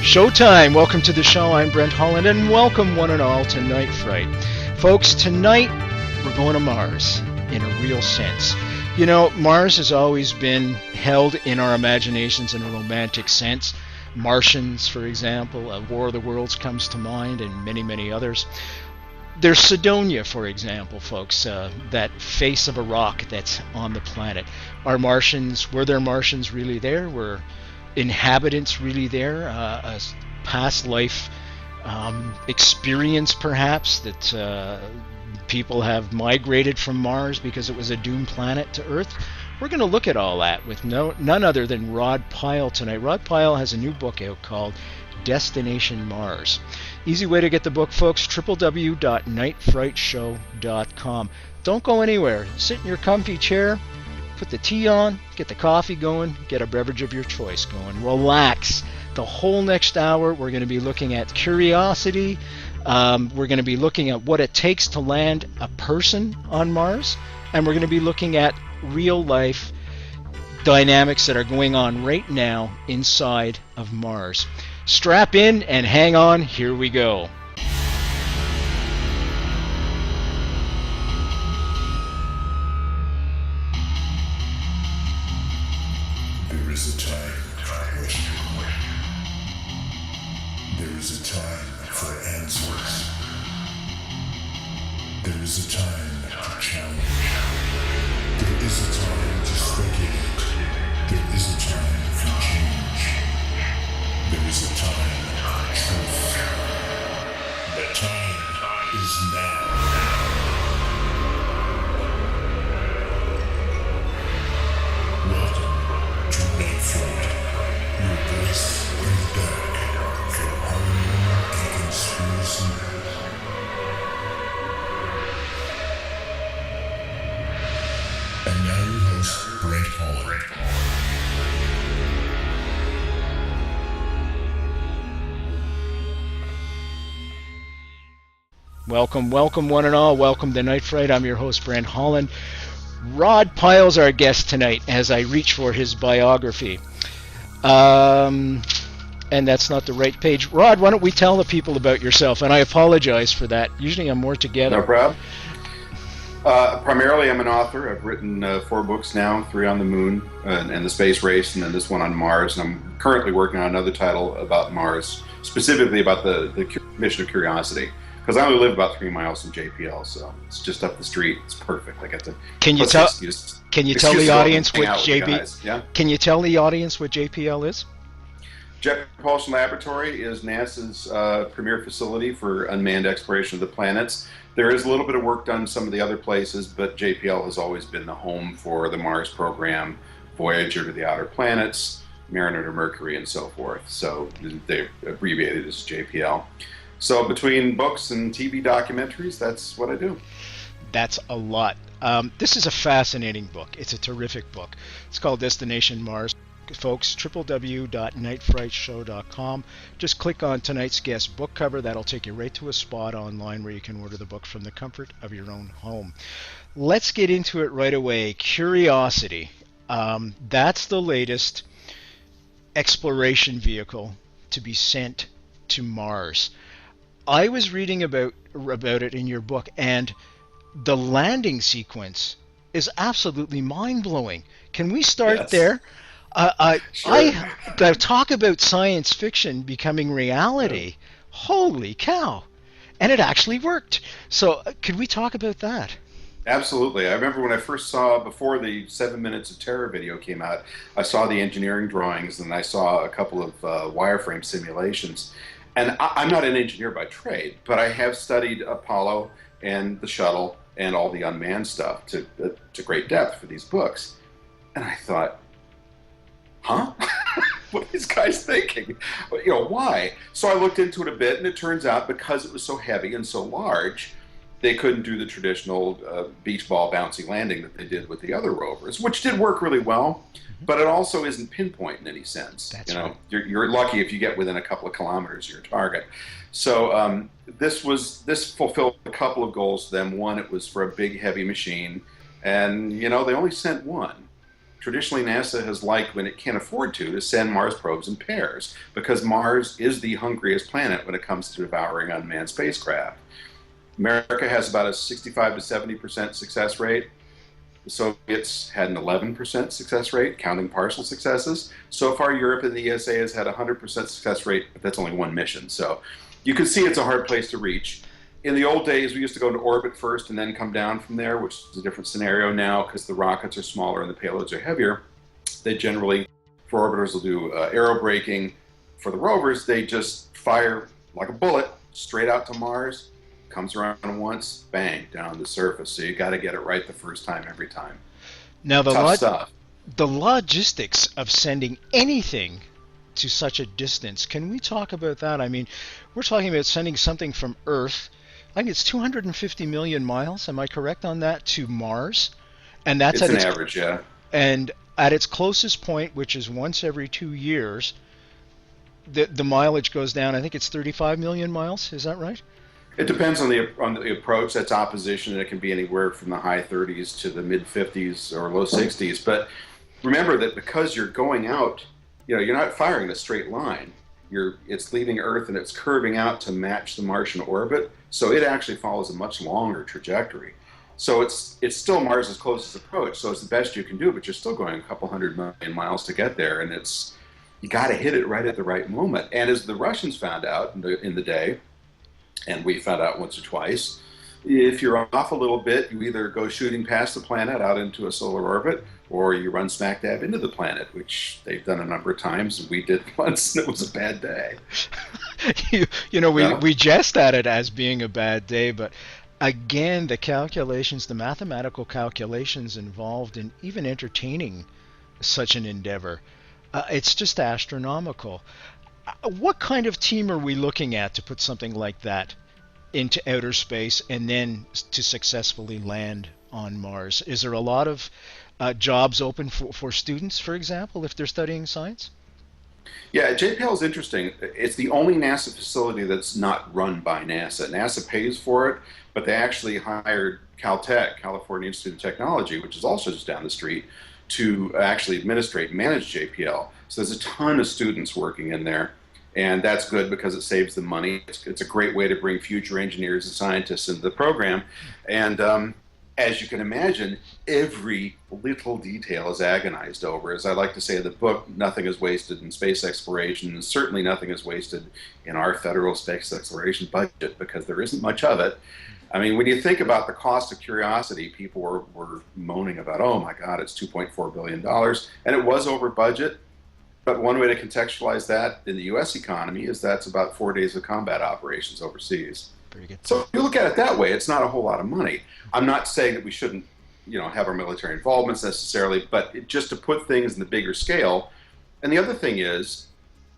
Showtime! Welcome to the show. I'm Brent, Holland, and welcome one and all to Night Fright. Folks, tonight we're going to Mars in a real sense. You know, Mars has always been held in our imaginations in a romantic sense. Martians, for example, War of the Worlds comes to mind, and many, many others. There's Cydonia, for example, folks, that face of a rock that's on the planet. Were there Martians really there? Were inhabitants really there? A past life experience, perhaps, that people have migrated from Mars because it was a doomed planet to Earth? We're going to look at all that with none other than Rod Pyle tonight. Rod Pyle has a new book out called Destination Mars. Easy way to get the book, folks, www.nightfrightshow.com. Don't go anywhere. Sit in your comfy chair, put the tea on, get the coffee going, get a beverage of your choice going. Relax. The whole next hour, we're going to be looking at curiosity. We're going to be looking at what it takes to land a person on Mars. And we're going to be looking at real-life dynamics that are going on right now inside of Mars. Strap in and hang on. Here we go. There is a time for question. There is a time for answers. There is a time for challenge. There is a time to speculate. There is a time for change. There is a time for truth. The time is now. Welcome to Night Fright, your voice in the dark for harmony and conspiracy. And now your host, Brent Holland. Welcome, welcome one and all. Welcome to Night Fright. I'm your host, Brent Holland. Rod Pyle's our guest tonight as I reach for his biography. And that's not the right page. Rod, why don't we tell the people about yourself? And I apologize for that. Usually I'm more together. No problem. Primarily, I'm an author. I've written 4 books now, 3 on the moon and the space race, and then this one on Mars. And I'm currently working on another title about Mars, specifically about the mission of curiosity. Because I only live about 3 miles from JPL, so it's just up the street. It's perfect. I get to. Can you tell the audience what Can you tell the audience what JPL is? Jet Propulsion Laboratory is NASA's premier facility for unmanned exploration of the planets. There is a little bit of work done in some of the other places, but JPL has always been the home for the Mars program, Voyager to the outer planets, Mariner to Mercury, and so forth. So they abbreviated as JPL. So between books and TV documentaries, that's what I do. That's a lot. This is a fascinating book. It's a terrific book. It's called Destination Mars. Folks, www.nightfrightshow.com. Just click on tonight's guest book cover. That'll take you right to a spot online where you can order the book from the comfort of your own home. Let's get into it right away. Curiosity. That's the latest exploration vehicle to be sent to Mars. I was reading about it in your book, and the landing sequence is absolutely mind-blowing. Can we start there? Sure. I talk about science fiction becoming reality. Holy cow. And it actually worked. So could we talk about that? Absolutely. I remember when I first saw, before the 7 Minutes of Terror video came out, I saw the engineering drawings and I saw a couple of wireframe simulations. And I'm not an engineer by trade, but I have studied Apollo and the shuttle and all the unmanned stuff to great depth for these books. And I thought, huh? What are these guys thinking? Why? So I looked into it a bit, and it turns out because it was so heavy and so large, they couldn't do the traditional beach ball bouncy landing that they did with the other rovers, which did work really well. But it also isn't pinpoint in any sense. That's right. You're lucky if you get within a couple of kilometers of your target. So this fulfilled a couple of goals for them. One, it was for a big, heavy machine, and they only sent one. traditionally NASA has liked, when it can't afford to send Mars probes in pairs, because Mars is the hungriest planet when it comes to devouring unmanned spacecraft. America has about a 65 to 70% success rate. The Soviets had an 11% success rate, counting partial successes. So far, Europe and the ESA has had a 100% success rate, but that's only one mission. So you can see it's a hard place to reach. In the old days, we used to go into orbit first and then come down from there, which is a different scenario now because the rockets are smaller and the payloads are heavier. They generally, for orbiters, will do aerobraking. For the rovers, they just fire like a bullet straight out to Mars. Comes around once, bang, down the surface. So you got to get it right the first time, every time. Now Tough stuff. The logistics of sending anything to such a distance, can we talk about that? I mean, we're talking about sending something from Earth, I think it's 250 million miles, am I correct on that, to Mars? And that's it's an average, yeah. And at its closest point, which is once every 2 years, the mileage goes down. I think it's 35 million miles, is that right? It depends on the approach. That's opposition, and it can be anywhere from the high 30s to the mid 50s or low 60s. But remember that because you're going out, you're not firing in a straight line. It's leaving Earth and it's curving out to match the Martian orbit. So it actually follows a much longer trajectory. So it's still Mars' closest approach. So it's the best you can do, but you're still going a couple 100 million miles to get there, and you got to hit it right at the right moment. And as the Russians found out in the day, and we found out once or twice, if you're off a little bit, you either go shooting past the planet out into a solar orbit, or you run smack dab into the planet, which they've done a number of times, and we did once, and it was a bad day. We jest at it as being a bad day, but again, the mathematical calculations involved in even entertaining such an endeavor, it's just astronomical. What kind of team are we looking at to put something like that into outer space and then to successfully land on Mars? Is there a lot of jobs open for students, for example, if they're studying science? Yeah, JPL is interesting. It's the only NASA facility that's not run by NASA. NASA pays for it, but they actually hired Caltech, California Institute of Technology, which is also just down the street, to actually administrate and manage JPL. So there's a ton of students working in there, and that's good because it saves them money. It's a great way to bring future engineers and scientists into the program. And as you can imagine, every little detail is agonized over. As I like to say in the book, nothing is wasted in space exploration, and certainly nothing is wasted in our federal space exploration budget, because there isn't much of it. I mean, when you think about the cost of Curiosity, people were moaning about, oh my God, it's $2.4 billion. And it was over budget. But one way to contextualize that in the U.S. economy is that's about 4 days of combat operations overseas. Very good. So if you look at it that way, it's not a whole lot of money. I'm not saying that we shouldn't, have our military involvements necessarily, but just to put things in the bigger scale. And the other thing is,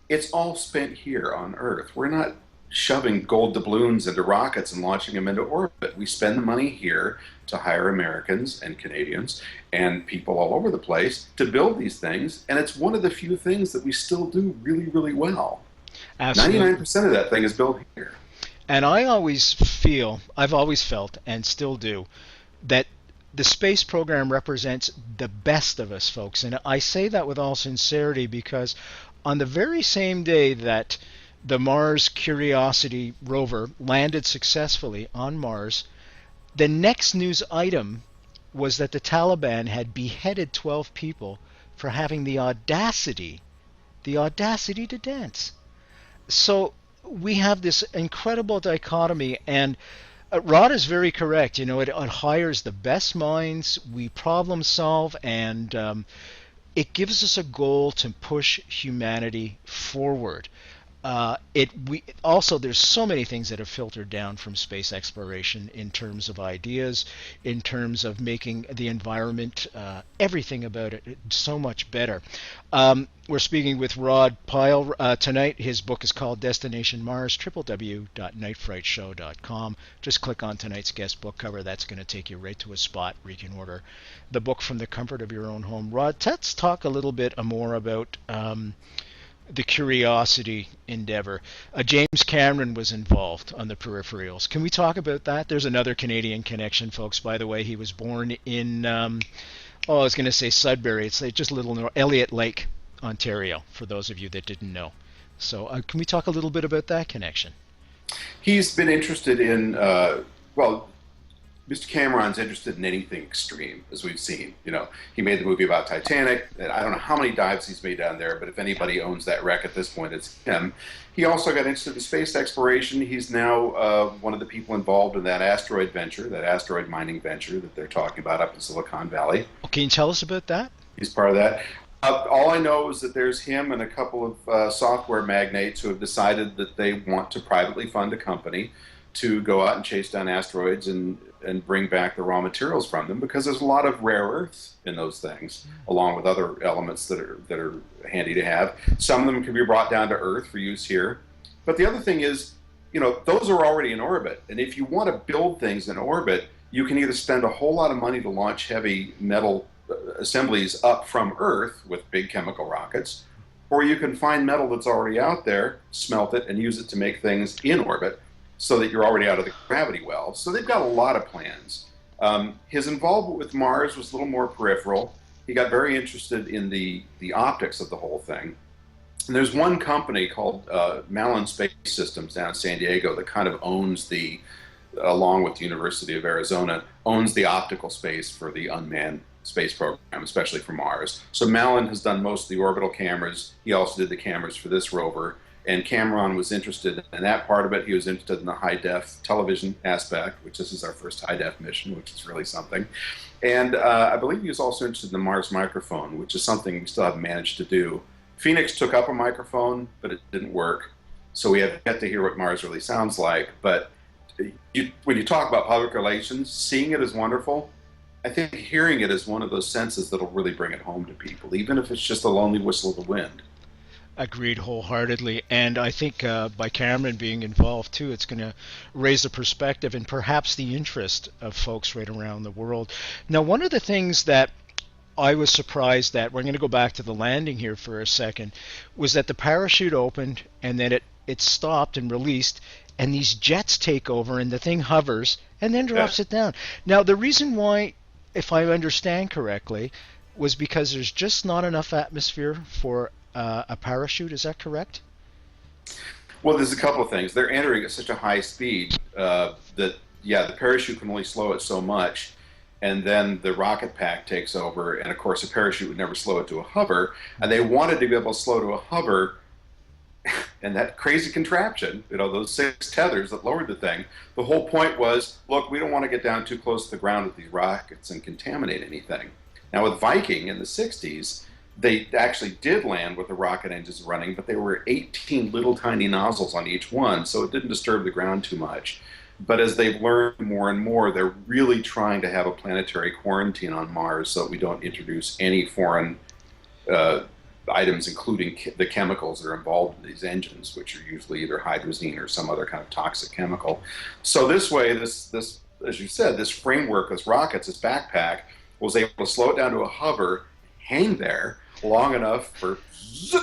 it's all spent here on Earth. We're not shoving gold doubloons into rockets and launching them into orbit. We spend the money here to hire Americans and Canadians and people all over the place to build these things, and it's one of the few things that we still do really, really well. Absolutely. 99% of that thing is built here. And I've always felt, and still do, that the space program represents the best of us, folks. And I say that with all sincerity because on the very same day that the Mars Curiosity rover landed successfully on Mars, the next news item was that the Taliban had beheaded 12 people for having the audacity to dance. So we have this incredible dichotomy, and Rod is very correct. It hires the best minds, we problem solve, and it gives us a goal to push humanity forward. There's so many things that have filtered down from space exploration in terms of ideas, in terms of making the environment, everything about it so much better. We're speaking with Rod Pyle tonight. His book is called Destination Mars, www.nightfrightshow.com. Just click on tonight's guest book cover. That's going to take you right to a spot where you can order the book from the comfort of your own home. Rod, let's talk a little bit more about the Curiosity endeavor. James Cameron was involved on the peripherals. Can we talk about that? There's another Canadian connection, folks, by the way. He was born in Oh, I was going to say Sudbury. It's like just a little Elliott Lake, Ontario, for those of you that didn't know. So, can we talk a little bit about that connection? He's been interested in, well, Mr. Cameron's interested in anything extreme, as we've seen. You know, he made the movie about Titanic, and I don't know how many dives he's made down there, but if anybody owns that wreck at this point, it's him. He also got interested in space exploration. He's now one of the people involved in that asteroid venture, that asteroid mining venture that they're talking about up in Silicon Valley. Oh, can you tell us about that? He's part of that. All I know is that there's him and a couple of software magnates who have decided that they want to privately fund a company to go out and chase down asteroids and bring back the raw materials from them, because there's a lot of rare earths in those things, along with other elements that are handy to have. Some of them can be brought down to Earth for use here. But the other thing is, you know, those are already in orbit. And if you want to build things in orbit, you can either spend a whole lot of money to launch heavy metal assemblies up from Earth with big chemical rockets, or you can find metal that's already out there, smelt it, and use it to make things in orbit, so that you're already out of the gravity well. So they've got a lot of plans. His involvement with Mars was a little more peripheral. He got very interested in the optics of the whole thing. And there's one company called Malin Space Systems down in San Diego that kind of owns along with the University of Arizona, owns the optical space for the unmanned space program, especially for Mars. So Malin has done most of the orbital cameras. He also did the cameras for this rover. And Cameron was interested in that part of it. He was interested in the high-def television aspect, which this is our first high-def mission, which is really something. And I believe he was also interested in the Mars microphone, which is something we still haven't managed to do. Phoenix took up a microphone, but it didn't work. So we have yet to hear what Mars really sounds like. But when you talk about public relations, seeing it is wonderful. I think hearing it is one of those senses that'll really bring it home to people, even if it's just the lonely whistle of the wind. Agreed wholeheartedly. And I think by Cameron being involved too, it's going to raise the perspective and perhaps the interest of folks right around the world. Now, one of the things that I was surprised at, we're going to go back to the landing here for a second, was that the parachute opened and then it stopped and released, and these jets take over and the thing hovers and then drops it down. Now, the reason why, if I understand correctly, was because there's just not enough atmosphere for a parachute. Is that correct? Well, there's a couple of things. They're entering at such a high speed that, the parachute can only slow it so much, and then the rocket pack takes over, and of course a parachute would never slow it to a hover, and they wanted to be able to slow to a hover, and that crazy contraption, those 6 tethers that lowered the thing, the whole point was, look, we don't want to get down too close to the ground with these rockets and contaminate anything. Now with Viking in the 60s, they actually did land with the rocket engines running, but they were 18 little tiny nozzles on each one, so it didn't disturb the ground too much. But as they've learned more and more, they're really trying to have a planetary quarantine on Mars so that we don't introduce any foreign items, including the chemicals that are involved in these engines, which are usually either hydrazine or some other kind of toxic chemical. So this way, this as you said, this framework, this rockets, this backpack, was able to slow it down to a hover, hang there long enough for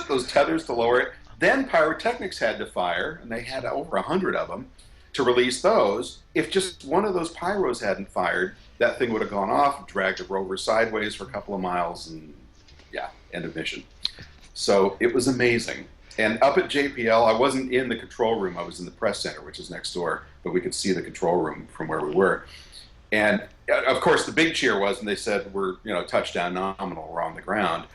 those tethers to lower it. Then pyrotechnics had to fire, and they had over 100 of them to release those. If just one of those pyros hadn't fired, that thing would have gone off, dragged the rover sideways for a couple of miles, and end of mission. So it was amazing. And up at JPL, I wasn't in the control room, I was in the press center, which is next door, but we could see the control room from where we were. And of course, the big cheer was when they said we're, touchdown nominal, we're on the ground.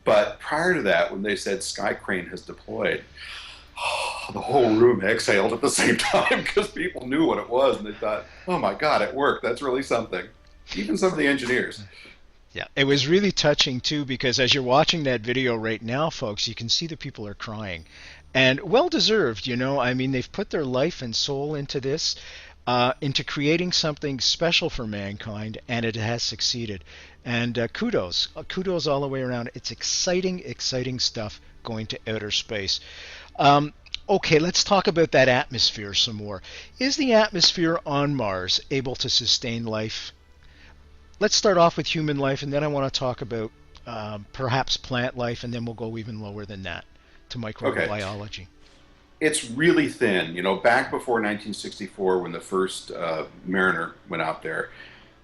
But prior to that, when they said Sky Crane has deployed, the whole room exhaled at the same time because people knew what it was and they thought, oh my God, it worked. That's really something. Even some of the engineers. Yeah, it was really touching too, because as you're watching that video right now, folks, you can see the people are crying. And well deserved, I mean, they've put their life and soul into this, into creating something special for mankind, and it has succeeded. And kudos all the way around. It's exciting stuff going to outer space. Okay, let's talk about that atmosphere some more. Is the atmosphere on Mars able to sustain life? Let's start off with human life, and then I want to talk about perhaps plant life, and then we'll go even lower than that to microbiology. Okay. It's really thin. Back before 1964, when the first Mariner went out there,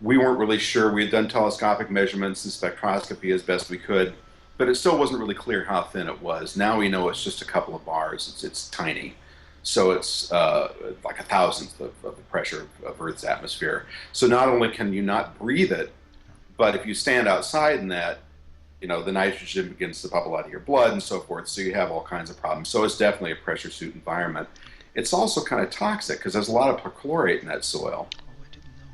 we weren't really sure. We had done telescopic measurements and spectroscopy as best we could, but it still wasn't really clear how thin it was. Now we know it's just a couple of bars. It's tiny. So it's like a thousandth of the pressure of Earth's atmosphere. So not only can you not breathe it, but if you stand outside in that, you know, the nitrogen begins to bubble out of your blood and so forth, so you have all kinds of problems. So it's definitely a pressure suit environment. It's also kind of toxic because there's a lot of perchlorate in that soil. Oh, I didn't know.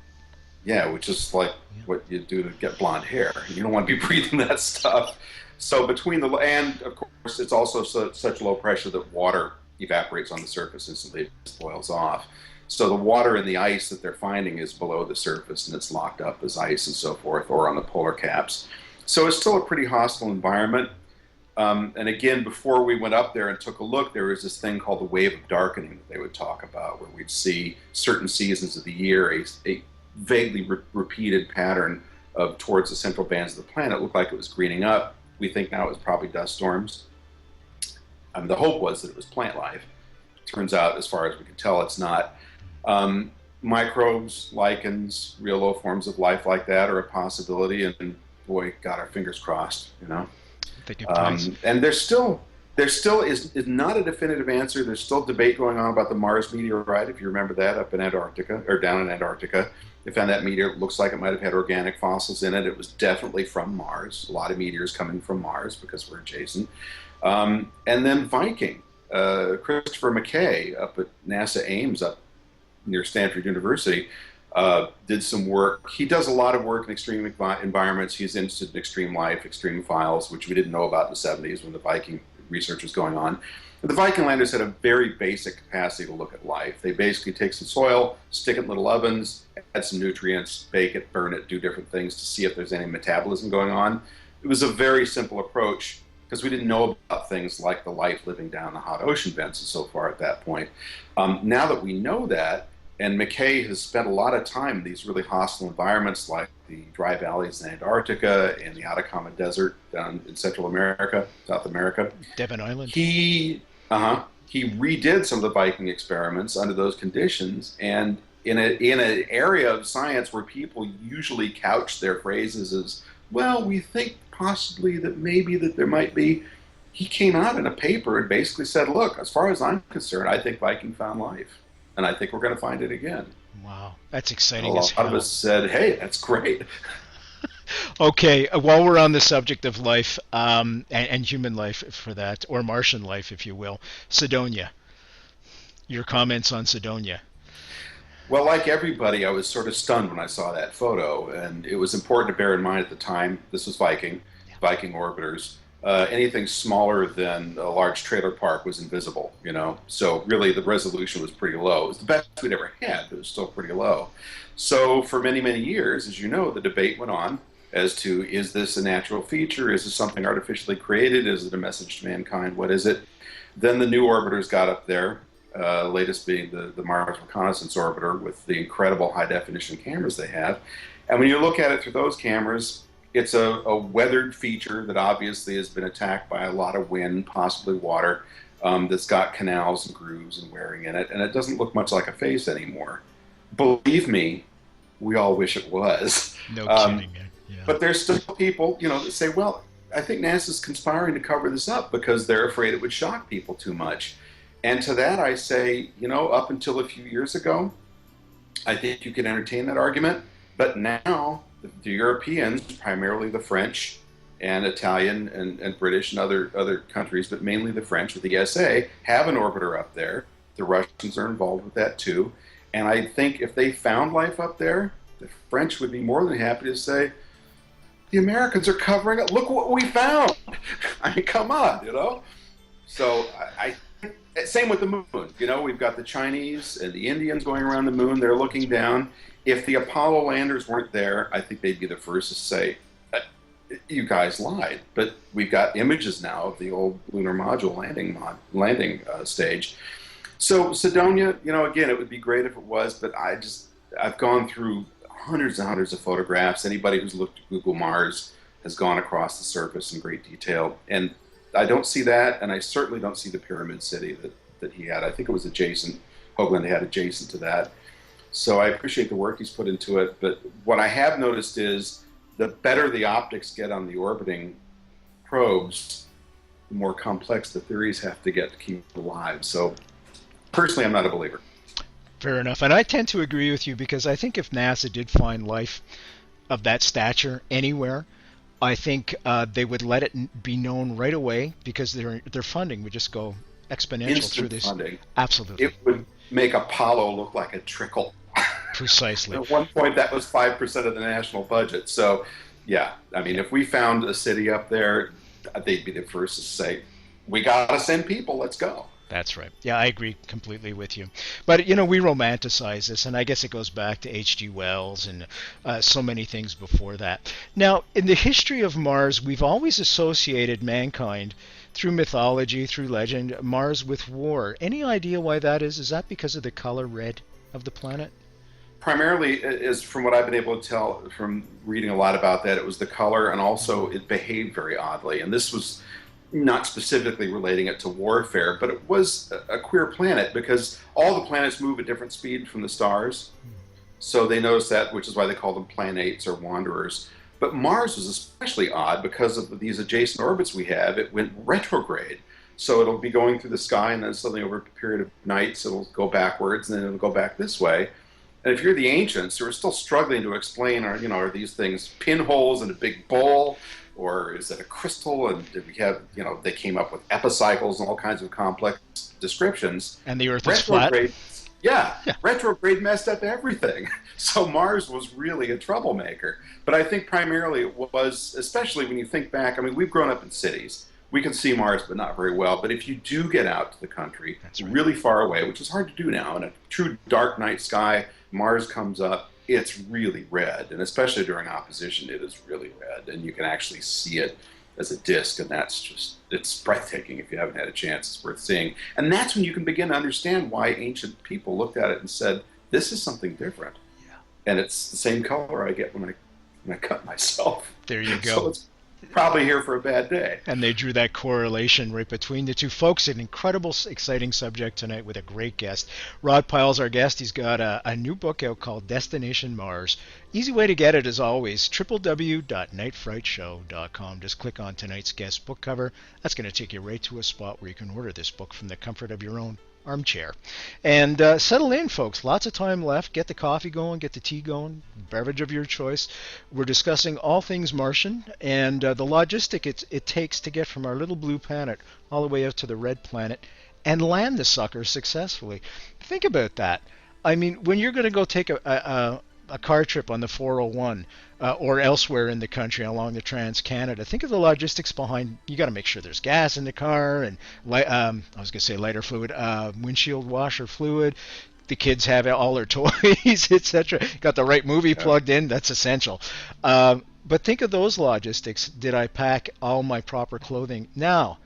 Yeah, which is like what you do to get blonde hair. You don't want to be breathing that stuff. So between and of course, it's also such low pressure that water evaporates on the surface instantly, it just boils off. So the water in the ice that they're finding is below the surface and it's locked up as ice and so forth, or on the polar caps. So it's still a pretty hostile environment. And again, before we went up there and took a look, there was this thing called the wave of darkening that they would talk about, where we'd see certain seasons of the year, a vaguely repeated pattern of towards the central bands of the planet. It looked like it was greening up. We think now it was probably dust storms. The hope was that it was plant life. Turns out, as far as we can tell, it's not. Microbes, lichens, real low forms of life like that are a possibility, and boy, got our fingers crossed, you know. And there still is not a definitive answer. There's still debate going on about the Mars meteorite, if you remember that, up in Antarctica, or down in Antarctica. They found that meteor, looks like it might have had organic fossils in it. It was definitely from Mars. A lot of meteors coming from Mars because we're adjacent. And then Viking. Christopher McKay up at NASA Ames up near Stanford University did some work. He does a lot of work in extreme environments. He's interested in extreme life, extreme files, which we didn't know about in the 70s when the Viking research was going on. But the Viking landers had a very basic capacity to look at life. They basically take some soil, stick it in little ovens, add some nutrients, bake it, burn it, do different things to see if there's any metabolism going on. It was a very simple approach because we didn't know about things like the life living down the hot ocean vents and so far at that point. Now that we know that, and McKay has spent a lot of time in these really hostile environments like the dry valleys in Antarctica and the Atacama Desert down in Central America, South America. Devon Island. He redid some of the Viking experiments under those conditions, and in an area of science where people usually couch their phrases as, well, we think possibly that maybe that there might be, he came out in a paper and basically said, look, as far as I'm concerned, I think Viking found life. And I think we're going to find it again. Wow, that's exciting. A lot of us said, hey, that's great. Okay, while we're on the subject of life, and human life for that, or Martian life, if you will, Cydonia. Your comments on Cydonia. Well, like everybody, I was sort of stunned when I saw that photo. And it was important to bear in mind at the time, this was Viking orbiters. Anything smaller than a large trailer park was invisible, you know. So really the resolution was pretty low. It was the best we'd ever had, but it was still pretty low. So for many, many years, as you know, the debate went on as to, is this a natural feature? Is this something artificially created? Is it a message to mankind? What is it? Then the new orbiters got up there, latest being the Mars Reconnaissance Orbiter with the incredible high-definition cameras they have. And when you look at it through those cameras, it's a weathered feature that obviously has been attacked by a lot of wind, possibly water, that's got canals and grooves and wearing in it, and it doesn't look much like a face anymore. Believe me, we all wish it was. No kidding. Yeah. But there's still people, you know, that say, well, I think NASA's conspiring to cover this up because they're afraid it would shock people too much. And to that I say, you know, up until a few years ago, I think you could entertain that argument, but now the Europeans, primarily the French and Italian and British and other countries, but mainly the French with the ESA, have an orbiter up there. The Russians are involved with that too. And I think if they found life up there, the French would be more than happy to say, the Americans are covering it. Look what we found. I mean, come on, you know? So I same with the moon. You know, we've got the Chinese and the Indians going around the moon. They're looking down. If the Apollo landers weren't there, I think they'd be the first to say, you guys lied. But we've got images now of the old lunar module landing stage. So Cydonia, you know, again, it would be great if it was, but I've gone through hundreds and hundreds of photographs. Anybody who's looked at Google Mars has gone across the surface in great detail. And I don't see that, and I certainly don't see the pyramid city that he had. I think it was adjacent, Hoagland had adjacent to that. So I appreciate the work he's put into it. But what I have noticed is the better the optics get on the orbiting probes, the more complex the theories have to get to keep it alive. So personally, I'm not a believer. Fair enough. And I tend to agree with you because I think if NASA did find life of that stature anywhere, I think they would let it be known right away because their funding would just go exponential Instant through this. funding. Absolutely. It would make Apollo look like a trickle. Precisely. At one point, that was 5% of the national budget. So, yeah, I mean, if we found a city up there, they'd be the first to say, we got to send people, let's go. That's right. Yeah, I agree completely with you. But, you know, we romanticize this, and I guess it goes back to H.G. Wells and so many things before that. Now, in the history of Mars, we've always associated mankind, through mythology, through legend, Mars with war. Any idea why that is? Is that because of the color red of the planet? Primarily, is from what I've been able to tell from reading a lot about that, it was the color, and also it behaved very oddly. And this was not specifically relating it to warfare, but it was a queer planet because all the planets move at different speed from the stars. So they noticed that, which is why they call them planates or wanderers. But Mars was especially odd because of these adjacent orbits we have. It went retrograde. So it'll be going through the sky, and then suddenly over a period of nights, it'll go backwards, and then it'll go back this way. And if you're the ancients who are still struggling to explain, are these things pinholes in a big bowl? Or is it a crystal? And did we have, they came up with epicycles and all kinds of complex descriptions. And the Earth is flat. Yeah, retrograde messed up everything. So Mars was really a troublemaker. But I think primarily it was, especially when you think back, I mean, we've grown up in cities. We can see Mars, but not very well. But if you do get out to the country, really far away, which is hard to do now, in a true dark night sky, Mars comes up. It's really red, and especially during opposition, it is really red, and you can actually see it as a disk, and it's breathtaking. If you haven't had a chance, it's worth seeing. And that's when you can begin to understand why ancient people looked at it and said, this is something different. Yeah. And it's the same color I get when I cut myself. There you go. So it's probably here for a bad day. And they drew that correlation right between the two. Folks, an incredible, exciting subject tonight with a great guest. Rod Pyle's our guest. He's got a new book out called Destination Mars. Easy way to get it, as always, www.nightfrightshow.com. Just click on tonight's guest book cover. That's going to take you right to a spot where you can order this book from the comfort of your own armchair. And settle in, folks. Lots of time left. Get the coffee going, get the tea going, beverage of your choice. We're discussing all things Martian and the logistic it takes to get from our little blue planet all the way out to the red planet and land the sucker successfully. Think about that. I mean, when you're going to go take a car trip on the 401 or elsewhere in the country along the Trans-Canada, think of the logistics behind. You got to make sure there's gas in the car and I was going to say lighter fluid, windshield washer fluid. The kids have all their toys, etc. Got the right movie plugged in. That's essential. But think of those logistics. Did I pack all my proper clothing? Now,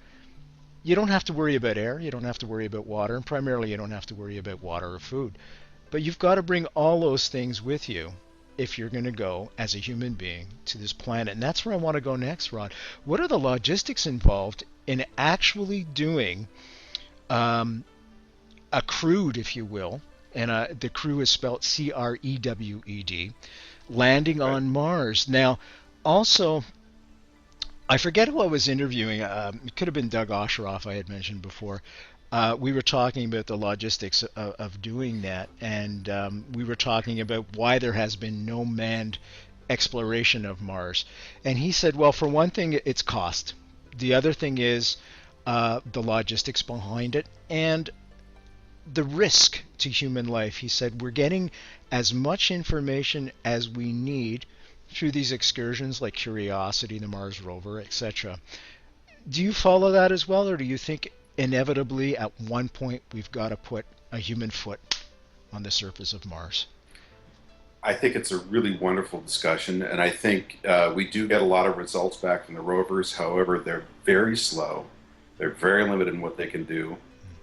you don't have to worry about air. You don't have to worry about water. And primarily, you don't have to worry about water or food. But you've got to bring all those things with you if you're going to go as a human being to this planet. And that's where I want to go next, Rod. What are the logistics involved in actually doing a crewed, if you will, and the crew is spelled CREWED, landing on Mars. Now, also, I forget who I was interviewing. It could have been Doug Osheroff I had mentioned before. We were talking about the logistics of doing that, and we were talking about why there has been no manned exploration of Mars. And he said, well, for one thing, it's cost. The other thing is the logistics behind it and the risk to human life. He said, we're getting as much information as we need through these excursions like Curiosity, the Mars rover, etc. Do you follow that as well, or do you think inevitably at one point we've got to put a human foot on the surface of Mars? I think it's a really wonderful discussion, and I think we do get a lot of results back from the rovers. However, they're very slow. They're very limited in what they can do.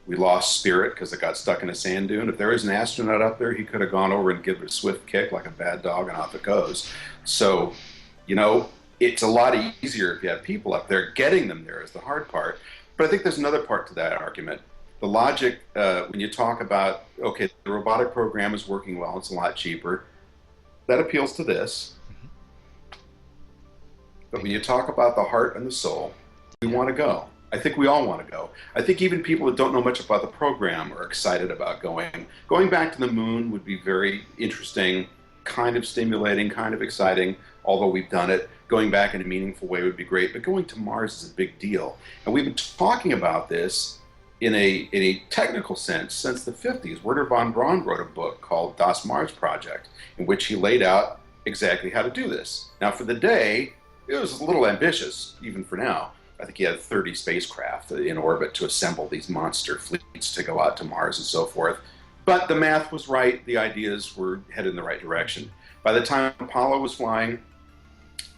We lost Spirit because it got stuck in a sand dune. If there was an astronaut up there, he could have gone over and given it a swift kick like a bad dog and off it goes. So, it's a lot easier if you have people up there. Getting them there is the hard part. But I think there's another part to that argument. The logic, when you talk about, okay, the robotic program is working well, it's a lot cheaper, that appeals to this. But when you talk about the heart and the soul, we want to go. I think we all want to go. I think even people that don't know much about the program are excited about going. Going back to the moon would be very interesting, kind of stimulating, kind of exciting, although we've done it. Going back in a meaningful way would be great, but going to Mars is a big deal. And we've been talking about this in a technical sense since the 50s. Wernher von Braun wrote a book called Das Mars Project, in which he laid out exactly how to do this. Now, for the day, it was a little ambitious, even for now. I think he had 30 spacecraft in orbit to assemble these monster fleets to go out to Mars and so forth. But the math was right. The ideas were headed in the right direction. By the time Apollo was flying,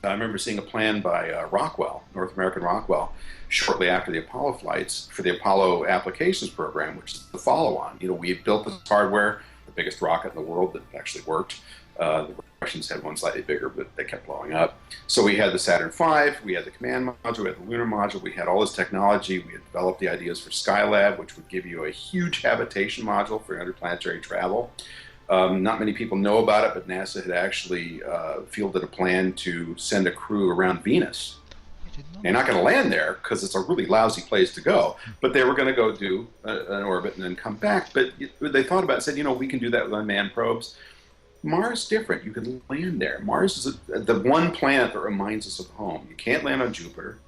I remember seeing a plan by Rockwell, North American Rockwell, shortly after the Apollo flights for the Apollo Applications Program, which is the follow-on. You know, we had built this hardware, the biggest rocket in the world that actually worked. The Russians had one slightly bigger, but they kept blowing up. So we had the Saturn V, we had the command module, we had the lunar module, we had all this technology. We had developed the ideas for Skylab, which would give you a huge habitation module for interplanetary travel. Not many people know about it, but NASA had actually fielded a plan to send a crew around Venus. They're not going to land there because it's a really lousy place to go, but they were going to go do an orbit and then come back. But they thought about it and said, you know, we can do that with unmanned probes. Mars is different. You can land there. Mars is the one planet that reminds us of home. You can't land on Jupiter.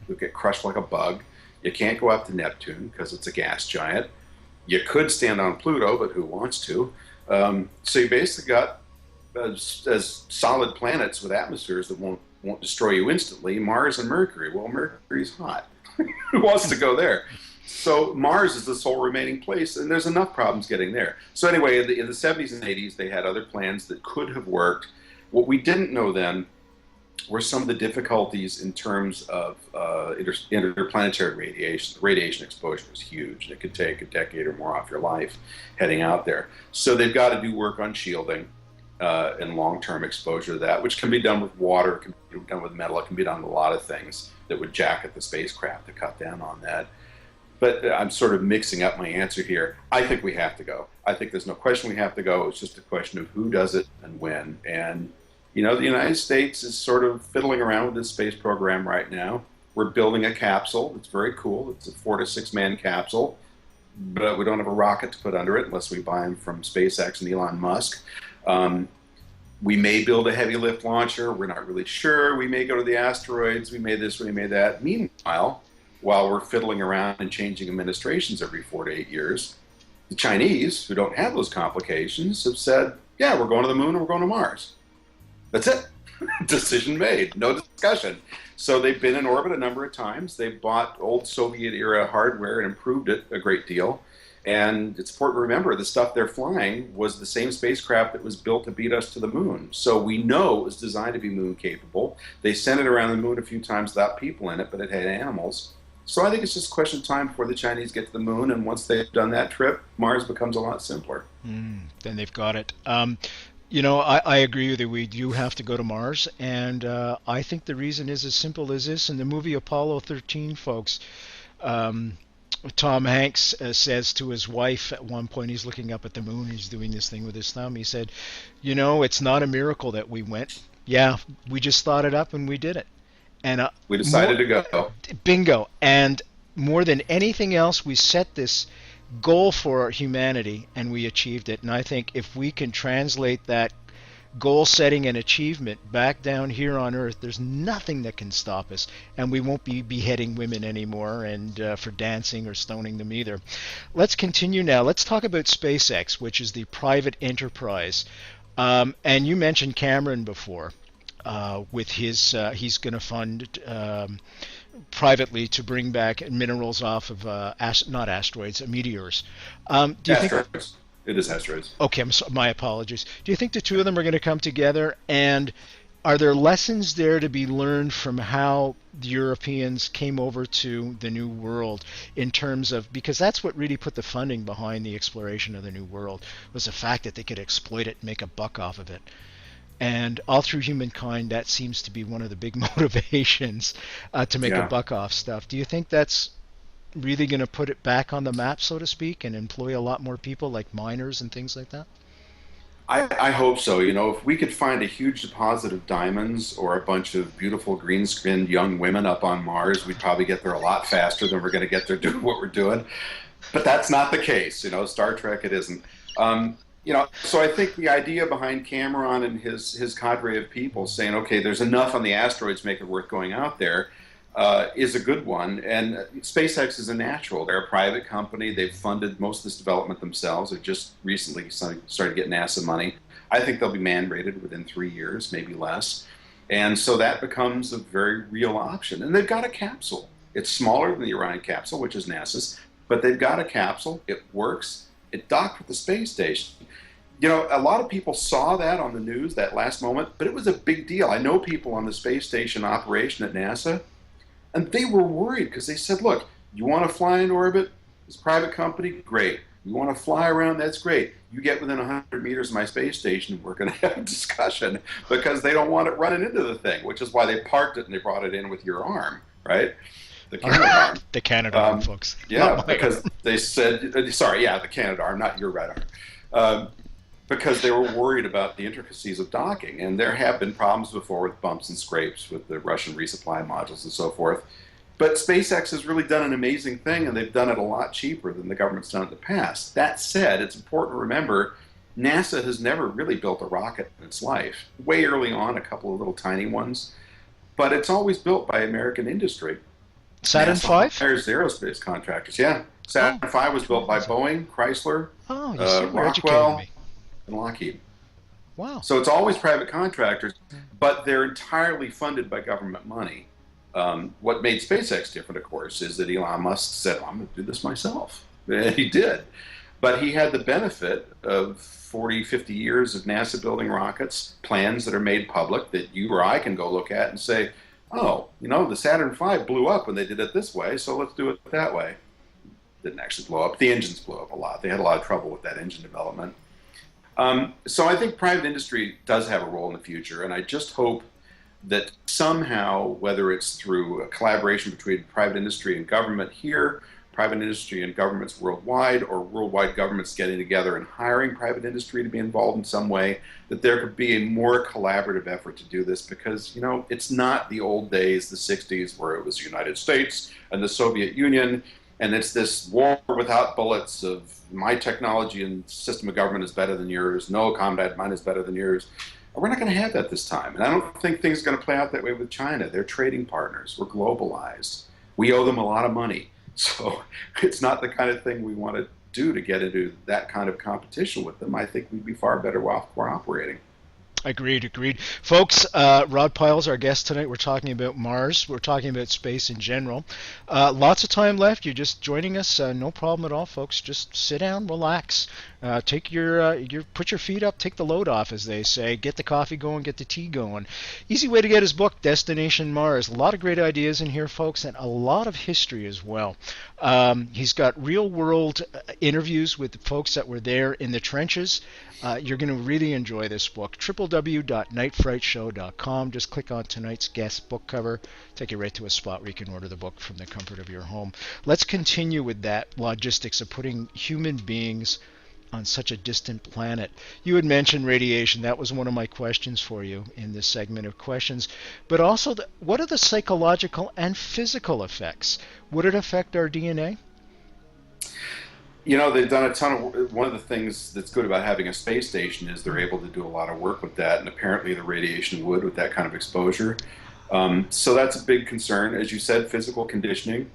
You'll get crushed like a bug. You can't go up to Neptune because it's a gas giant. You could stand on Pluto, but who wants to? So you basically got as solid planets with atmospheres that won't destroy you instantly. Mars and Mercury. Well, Mercury's hot. Who wants to go there? So Mars is the sole remaining place, and there's enough problems getting there. So anyway, in the 70s and 80s, they had other plans that could have worked. What we didn't know then were some of the difficulties in terms of interplanetary radiation. The radiation exposure was huge, and it could take a decade or more off your life heading out there. So they've got to do work on shielding and long-term exposure to that, which can be done with water, it can be done with metal, it can be done with a lot of things that would jacket the spacecraft to cut down on that. But I'm sort of mixing up my answer here. I think we have to go. I think there's no question we have to go. It's just a question of who does it and when. And, you know, the United States is sort of fiddling around with this space program right now. We're building a capsule. It's very cool. It's a 4 to 6 man capsule. But we don't have a rocket to put under it unless we buy them from SpaceX and Elon Musk. We may build a heavy lift launcher. We're not really sure. We may go to the asteroids. We may this, we may that. Meanwhile, while we're fiddling around and changing administrations every 4 to 8 years, the Chinese, who don't have those complications, have said, yeah, we're going to the moon and we're going to Mars. That's it. Decision made. No discussion. So they've been in orbit a number of times. They've bought old Soviet-era hardware and improved it a great deal. And it's important to remember the stuff they're flying was the same spacecraft that was built to beat us to the moon. So we know it was designed to be moon capable. They sent it around the moon a few times without people in it, but it had animals. So I think it's just a question of time before the Chinese get to the moon, and once they've done that trip, Mars becomes a lot simpler. Then they've got it. You know, I agree with you. We do have to go to Mars, and I think the reason is as simple as this. In the movie Apollo 13, folks, Tom Hanks says to his wife at one point, he's looking up at the moon, he's doing this thing with his thumb, he said, you know, it's not a miracle that we went. Yeah, we just thought it up and we did it. And we decided to go. Bingo. And more than anything else, we set this goal for humanity and we achieved it. And I think if we can translate that goal setting and achievement back down here on Earth, there's nothing that can stop us. And we won't be beheading women anymore and for dancing or stoning them either. Let's continue now. Let's talk about SpaceX, which is the private enterprise. And you mentioned Cameron before. With his, he's going to fund privately to bring back minerals off of not asteroids, meteors. Do you asteroids. Think? It is asteroids. Okay, my apologies. Do you think the two of them are going to come together? And are there lessons there to be learned from how the Europeans came over to the New World in terms of, because that's what really put the funding behind the exploration of the New World, was the fact that they could exploit it and make a buck off of it. And all through humankind, that seems to be one of the big motivations to make a buck off stuff. Do you think that's really going to put it back on the map, so to speak, and employ a lot more people like miners and things like that? I hope so. You know, if we could find a huge deposit of diamonds or a bunch of beautiful green-skinned young women up on Mars, we'd probably get there a lot faster than we're going to get there doing what we're doing. But that's not the case. You know, Star Trek, it isn't. You know, so I think the idea behind Cameron and his cadre of people saying, okay, there's enough on the asteroids to make it worth going out there, is a good one. And SpaceX is a natural. They're a private company. They've funded most of this development themselves. They just recently started getting NASA money. I think they'll be man-rated within 3 years, maybe less. And so that becomes a very real option. And they've got a capsule. It's smaller than the Orion capsule, which is NASA's, but they've got a capsule. It works. It docked with the space station. You know, a lot of people saw that on the news, that last moment, but it was a big deal. I know people on the space station operation at NASA, and they were worried because they said, look, you want to fly in orbit? It's a private company? Great. You want to fly around? That's great. You get within 100 meters of my space station, we're going to have a discussion, because they don't want it running into the thing, which is why they parked it and they brought it in with your arm, right? The Canadarm. The Canadarm, folks. Yeah, because they said, sorry, yeah, the Canadarm, not your right arm. Because they were worried about the intricacies of docking. And there have been problems before with bumps and scrapes with the Russian resupply modules and so forth. But SpaceX has really done an amazing thing, and they've done it a lot cheaper than the government's done it in the past. That said, it's important to remember NASA has never really built a rocket in its life. Way early on, a couple of little tiny ones. But it's always built by American industry. Saturn V? There's aerospace contractors, yeah. Saturn V was built by Boeing, Chrysler, Rockwell, and Lockheed. Wow. So it's always private contractors, but they're entirely funded by government money. What made SpaceX different, of course, is that Elon Musk said, I'm going to do this myself. And he did. But he had the benefit of 40, 50 years of NASA building rockets, plans that are made public that you or I can go look at and say, oh, you know, the Saturn V blew up when they did it this way, so let's do it that way. Didn't actually blow up. The engines blew up a lot. They had a lot of trouble with that engine development. So I think private industry does have a role in the future, and I just hope that somehow, whether it's through a collaboration between private industry and government here, private industry and governments worldwide, or worldwide governments getting together and hiring private industry to be involved in some way, that there could be a more collaborative effort to do this, because, you know, it's not the old days, the 60s, where it was the United States and the Soviet Union, and it's this war without bullets of my technology and system of government is better than yours, no, comrade, mine is better than yours. We're not going to have that this time. And I don't think things are going to play out that way with China. They're trading partners. We're globalized. We owe them a lot of money. So it's not the kind of thing we want to do to get into that kind of competition with them. I think we'd be far better off cooperating. Agreed. Folks, Rod Pyle's our guest tonight. We're talking about Mars. We're talking about space in general. Lots of time left. You're just joining us. No problem at all, folks. Just sit down, relax. Take put your feet up, take the load off, as they say. Get the coffee going, get the tea going. Easy way to get his book, Destination Mars. A lot of great ideas in here, folks, and a lot of history as well. He's got real-world interviews with the folks that were there in the trenches. You're going to really enjoy this book. www.nightfrightshow.com. Just click on tonight's guest book cover. Take you right to a spot where you can order the book from the comfort of your home. Let's continue with that logistics of putting human beings on such a distant planet. You had mentioned radiation. That was one of my questions for you in this segment of questions. But also, what are the psychological and physical effects? Would it affect our DNA? You know, they've done a ton of, one of the things that's good about having a space station is they're able to do a lot of work with that, and apparently the radiation would with that kind of exposure. So that's a big concern. As you said, physical conditioning.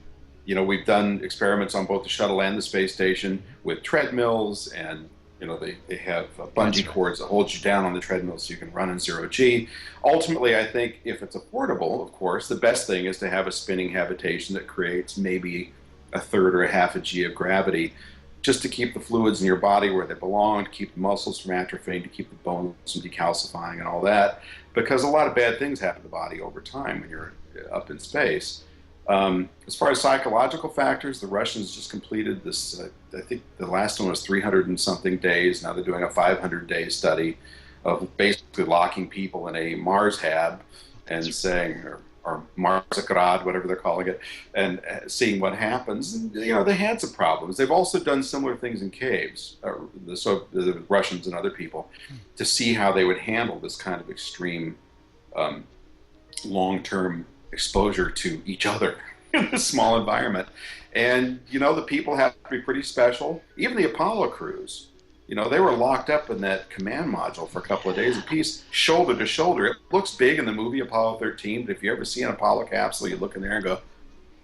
You know, we've done experiments on both the shuttle and the space station with treadmills, and, you know, they have bungee cords that hold you down on the treadmill so you can run in 0G. Ultimately, I think if it's affordable, of course, the best thing is to have a spinning habitation that creates maybe a third or a half a G of gravity, just to keep the fluids in your body where they belong, to keep the muscles from atrophying, to keep the bones from decalcifying and all that, because a lot of bad things happen to the body over time when you're up in space. As far as psychological factors, the Russians just completed this, I think the last one was 300 and something days. Now they're doing a 500-day study of basically locking people in a Mars hab and saying, or or Marsagrad, whatever they're calling it, and seeing what happens. And, they had some problems. They've also done similar things in caves, the Russians and other people, to see how they would handle this kind of extreme long-term exposure to each other in a small environment. And, the people have to be pretty special. Even the Apollo crews, they were locked up in that command module for a couple of days apiece, shoulder to shoulder. It looks big in the movie Apollo 13, but if you ever see an Apollo capsule, you look in there and go,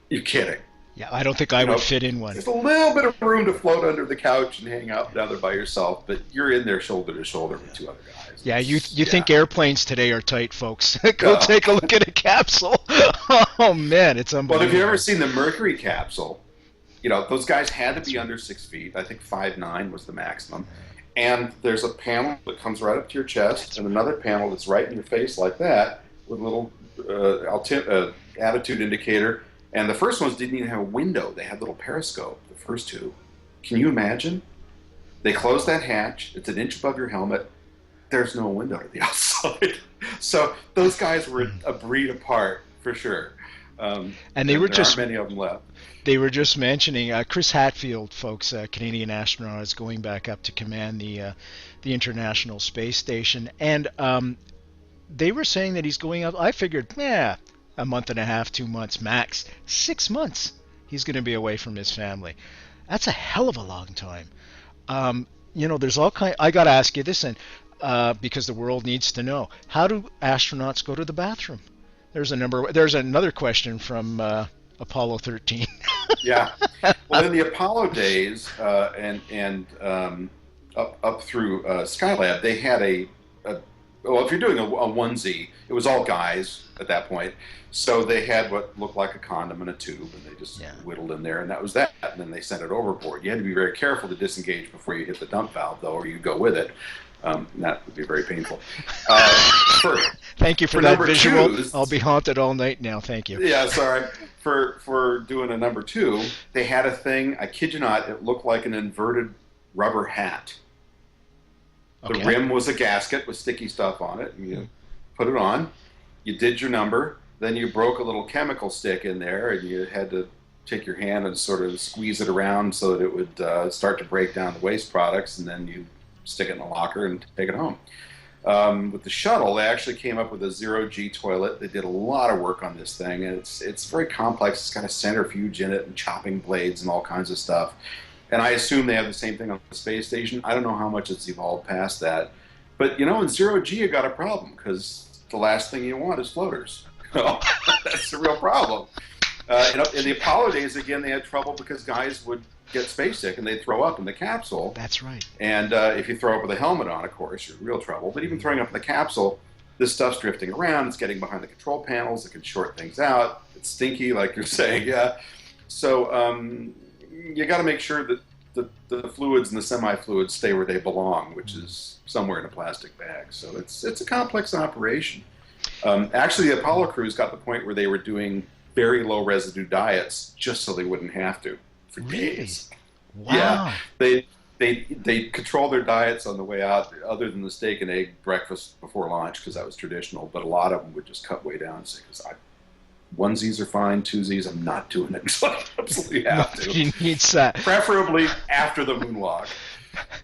you're kidding. Yeah, I don't think I would fit in one. There's a little bit of room to float under the couch and hang out down there by yourself, but you're in there shoulder to shoulder with two other guys. Yeah, you think airplanes today are tight, folks. Go take a look at a capsule. Oh, man, it's unbelievable. Well, have you ever seen the Mercury capsule? Those guys had to be under 6 feet. I think 5'9" was the maximum. And there's a panel that comes right up to your chest, and another panel that's right in your face like that, with a little attitude indicator. And the first ones didn't even have a window. They had a little periscope, the first two. Can you imagine? They close that hatch. It's an inch above your helmet. There's no window to the outside. So those guys were a breed apart, for sure. And there aren't many of them left. They were just mentioning Chris Hadfield, folks, a Canadian astronaut, is going back up to command the International Space Station. And they were saying that he's going up. I figured, a month and a half, 2 months max. 6 months he's going to be away from his family. That's a hell of a long time. There's all kind. I got to ask you this, and because the world needs to know, how do astronauts go to the bathroom? There's another question from Apollo 13. Yeah. Well, in the Apollo days and up through Skylab, they had if you're doing a onesie, it was all guys at that point. So they had what looked like a condom in a tube, and they just whittled in there, and that was that. And then they sent it overboard. You had to be very careful to disengage before you hit the dump valve, though, or you'd go with it. That would be very painful. Thank you for that visual. I'll be haunted all night now. Thank you. Yeah, sorry. For doing a number 2, they had a thing, I kid you not, it looked like an inverted rubber hat. The rim was a gasket with sticky stuff on it, and you put it on. You did your number. Then you broke a little chemical stick in there, and you had to take your hand and sort of squeeze it around so that it would start to break down the waste products, and then you stick it in the locker and take it home. With the shuttle, they actually came up with a zero-G toilet. They did a lot of work on this thing, and it's very complex. It's got a centrifuge in it and chopping blades and all kinds of stuff. And I assume they have the same thing on the space station. I don't know how much it's evolved past that. But, in zero-G, you got a problem, because the last thing you want is floaters. That's the real problem. In the Apollo days, again, they had trouble because guys would get space sick and they'd throw up in the capsule. That's right. And if you throw up with a helmet on, of course, you're in real trouble. But even throwing up in the capsule, this stuff's drifting around. It's getting behind the control panels. It can short things out. It's stinky, like you're saying. Yeah. So you got to make sure that the fluids and the semi-fluids stay where they belong, which is somewhere in a plastic bag. So it's a complex operation. Actually, the Apollo crews got to the point where they were doing very low residue diets just so they wouldn't have to for days. Wow. Yeah, they control their diets on the way out, other than the steak and egg breakfast before lunch, because that was traditional. But a lot of them would just cut way down and say, because onesies are fine, twosies, I'm not doing it. So I absolutely have to. You need that. Preferably after the moonwalk.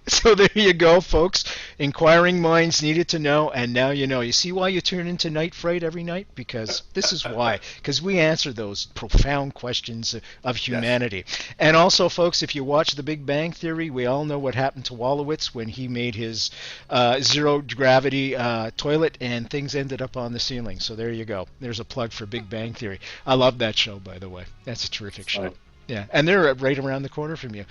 So there you go, folks. Inquiring minds needed to know, and now you know. You see why you tune into Night Fright every night? Because this is why. Because we answer those profound questions of humanity. Yes. And also, folks, if you watch The Big Bang Theory, we all know what happened to Wolowitz when he made his zero-gravity toilet, and things ended up on the ceiling. So there you go. There's a plug for Big Bang Theory. I love that show, by the way. That's a terrific show. Yeah, and they're right around the corner from you.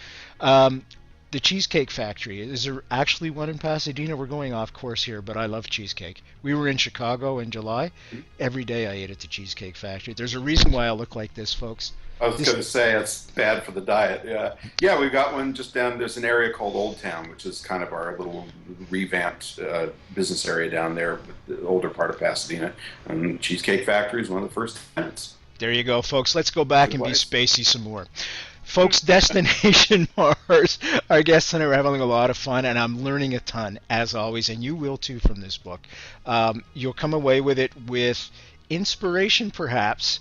The Cheesecake Factory. Is there actually one in Pasadena? We're going off course here, but I love cheesecake. We were in Chicago in July. Every day I ate at the Cheesecake Factory. There's a reason why I look like this, folks. I was going to say it's bad for the diet. Yeah, we've got one just down. There's an area called Old Town, which is kind of our little revamped business area down there, the older part of Pasadena. And Cheesecake Factory is one of the first tenants. There you go, folks. Let's go back and be spacey some more. Folks, Destination Mars, our guests and I are having a lot of fun, and I'm learning a ton, as always, and you will too from this book. You'll come away with it with inspiration perhaps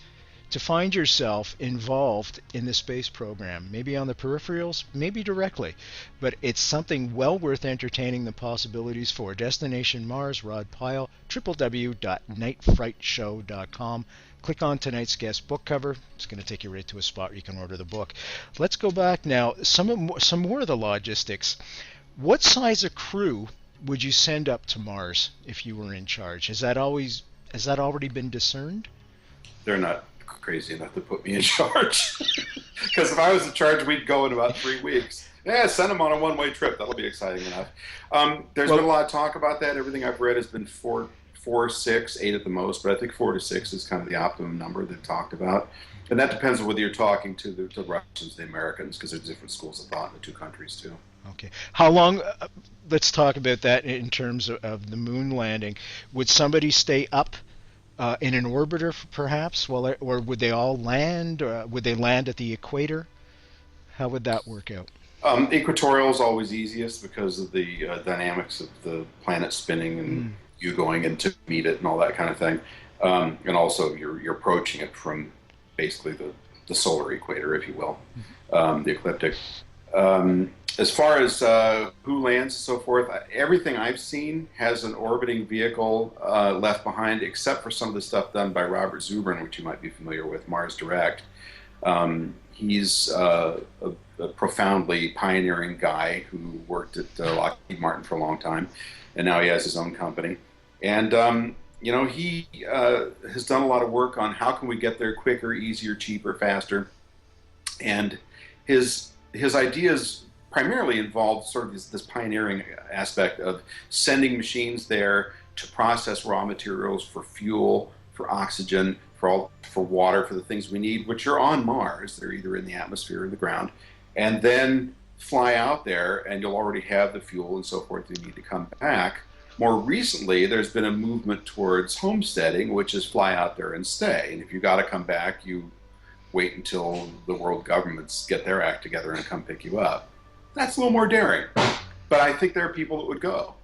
to find yourself involved in the space program, maybe on the peripherals, maybe directly, but it's something well worth entertaining the possibilities for. Destination Mars, Rod Pyle, www.nightfrightshow.com. Click on tonight's guest book cover. It's going to take you right to a spot where you can order the book. Let's go back now. Some more of the logistics. What size of crew would you send up to Mars if you were in charge? Has that already been discerned? They're not crazy enough to put me in charge. Because if I was in charge, we'd go in about 3 weeks. Yeah, send them on a one-way trip. That'll be exciting enough. There's been a lot of talk about that. Everything I've read has been 4, 6, 8 at the most, but I think 4 to 6 is kind of the optimum number they've talked about. And that depends on whether you're talking to the Russians, the Americans, because there's different schools of thought in the two countries too. Okay. How long, let's talk about that in terms of the moon landing. Would somebody stay up in an orbiter, perhaps, or would they all land? Would they land at the equator? How would that work out? Equatorial is always easiest because of the dynamics of the planet spinning and you going in to meet it and all that kind of thing. And also you're approaching it from basically the solar equator, if you will, the ecliptic. As far as who lands and so forth, everything I've seen has an orbiting vehicle left behind, except for some of the stuff done by Robert Zubrin, which you might be familiar with, Mars Direct. He's a profoundly pioneering guy who worked at Lockheed Martin for a long time, and now he has his own company. And he has done a lot of work on how can we get there quicker, easier, cheaper, faster. And his ideas primarily involved sort of this pioneering aspect of sending machines there to process raw materials for fuel, for oxygen, for water, for the things we need, which are on Mars. They're either in the atmosphere or the ground. And then fly out there, and you'll already have the fuel and so forth you need to come back. More recently, there's been a movement towards homesteading, which is fly out there and stay. And if you got to come back, you wait until the world governments get their act together and come pick you up. That's a little more daring, but I think there are people that would go.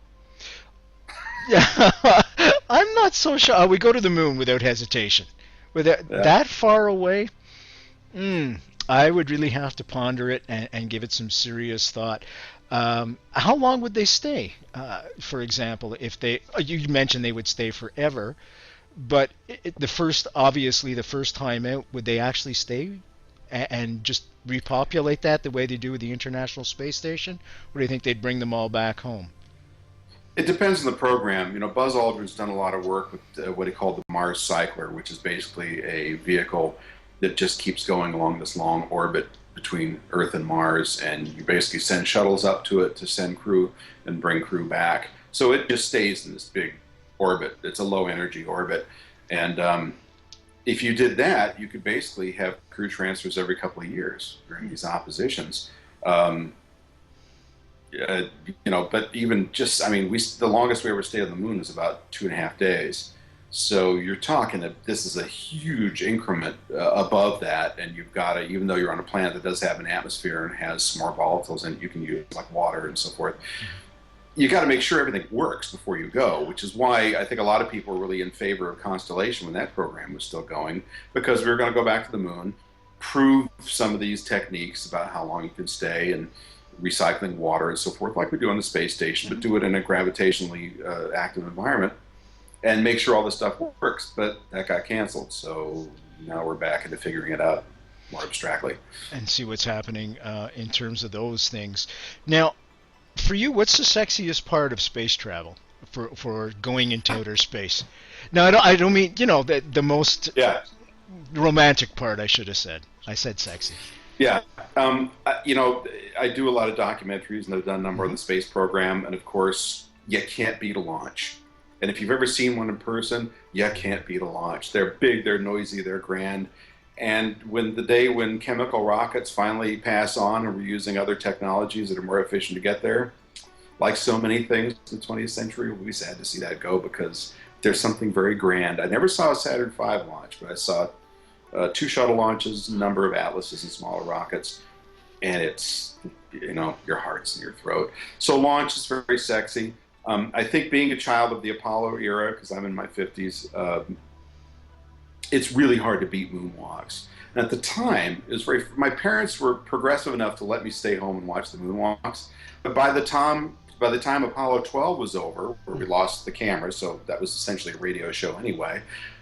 Yeah, I'm not so sure. We go to the moon without hesitation. That far away, I would really have to ponder it and give it some serious thought. How long would they stay? For example, if you mentioned they would stay forever, but the first time out, would they actually stay and just repopulate that the way they do with the International Space Station? Or do you think they'd bring them all back home? It depends on the program. Buzz Aldrin's done a lot of work with what he called the Mars Cycler, which is basically a vehicle that just keeps going along this long orbit between Earth and Mars, and you basically send shuttles up to it to send crew and bring crew back. So it just stays in this big orbit. It's a low energy orbit. And if you did that, you could basically have crew transfers every couple of years during these oppositions. But even just, the longest we ever stayed on the moon was about 2.5 days. So you're talking that this is a huge increment above that, and you've got to, even though you're on a planet that does have an atmosphere and has some more volatiles in it, you can use like water and so forth. You got to make sure everything works before you go, which is why I think a lot of people were really in favor of Constellation when that program was still going, because we were going to go back to the moon, prove some of these techniques about how long you can stay and recycling water and so forth, like we do on the space station, but do it in a gravitationally active environment and make sure all this stuff works. But that got canceled, so now we're back into figuring it out more abstractly. And see what's happening in terms of those things. Now, for you, what's the sexiest part of space travel for going into outer space? Now, I don't mean, the most romantic part, I should have said. I said sexy. Yeah. I do a lot of documentaries, and I've done a number on the space program, and of course, you can't beat a launch. And if you've ever seen one in person, you can't beat a launch. They're big, they're noisy, they're grand. And when chemical rockets finally pass on and we're using other technologies that are more efficient to get there, like so many things in the 20th century, we'll be sad to see that go, because there's something very grand. I never saw a Saturn V launch, but I saw 2 shuttle launches, a number of Atlases and smaller rockets, and it's, your heart's in your throat. So launch is very sexy. I think being a child of the Apollo era, because I'm in my 50s, it's really hard to beat moonwalks. And at the time, it was my parents were progressive enough to let me stay home and watch the moonwalks. But by the time Apollo 12 was over, where we lost the camera, so that was essentially a radio show anyway,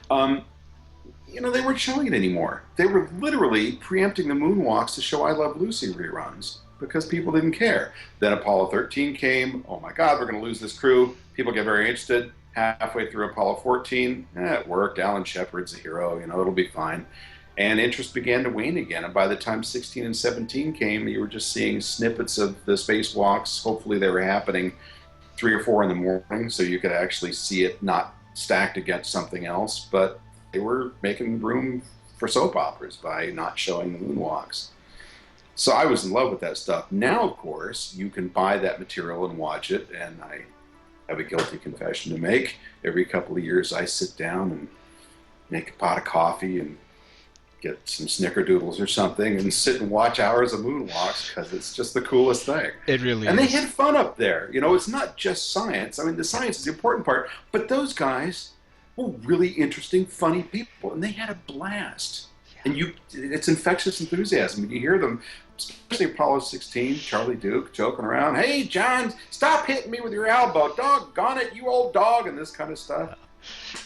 they weren't showing it anymore. They were literally preempting the moonwalks to show I Love Lucy reruns because people didn't care. Then Apollo 13 came. Oh my God, we're going to lose this crew. People get very interested. Halfway through Apollo 14, it worked. Alan Shepard's a hero. It'll be fine. And interest began to wane again. And by the time 16 and 17 came, you were just seeing snippets of the spacewalks. Hopefully they were happening 3 or 4 in the morning, so you could actually see it not stacked against something else. But they were making room for soap operas by not showing the moonwalks. So I was in love with that stuff. Now, of course, you can buy that material and watch it, and I have a guilty confession to make. Every couple of years I sit down and make a pot of coffee and get some snickerdoodles or something and sit and watch hours of moonwalks because it's just the coolest thing. It really is. And they had fun up there. It's not just science. I mean, the science is the important part, but those guys were really interesting, funny people, and they had a blast. Yeah. And it's infectious enthusiasm. When you hear them, especially Apollo 16, Charlie Duke joking around, "Hey, John, stop hitting me with your elbow. Doggone it, you old dog," and this kind of stuff.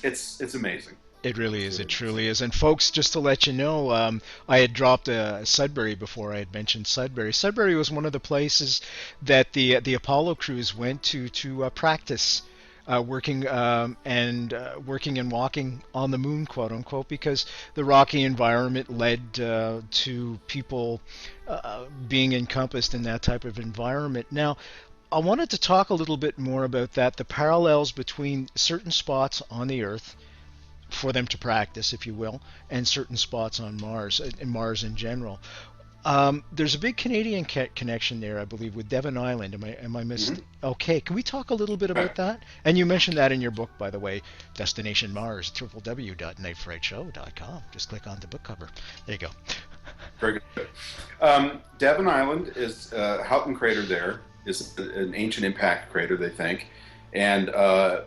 It's amazing. It really is. It truly is. And folks, just to let you know, I had dropped Sudbury before. I had mentioned Sudbury. Sudbury was one of the places that the Apollo crews went to practice working and walking on the moon, quote unquote, because the rocky environment led to people being encompassed in that type of environment. Now, I wanted to talk a little bit more about that, the parallels between certain spots on the Earth for them to practice, if you will, and certain spots on Mars, and Mars in general. There's a big Canadian connection there, I believe, with Devon Island. Am I missed? Mm-hmm. Okay, can we talk a little bit about that? And you mentioned that in your book, by the way, Destination Mars, www.nightfrightshow.com. Just click on the book cover. There you go. Very good. Devon Island is Houghton Crater. There is an ancient impact crater, they think. And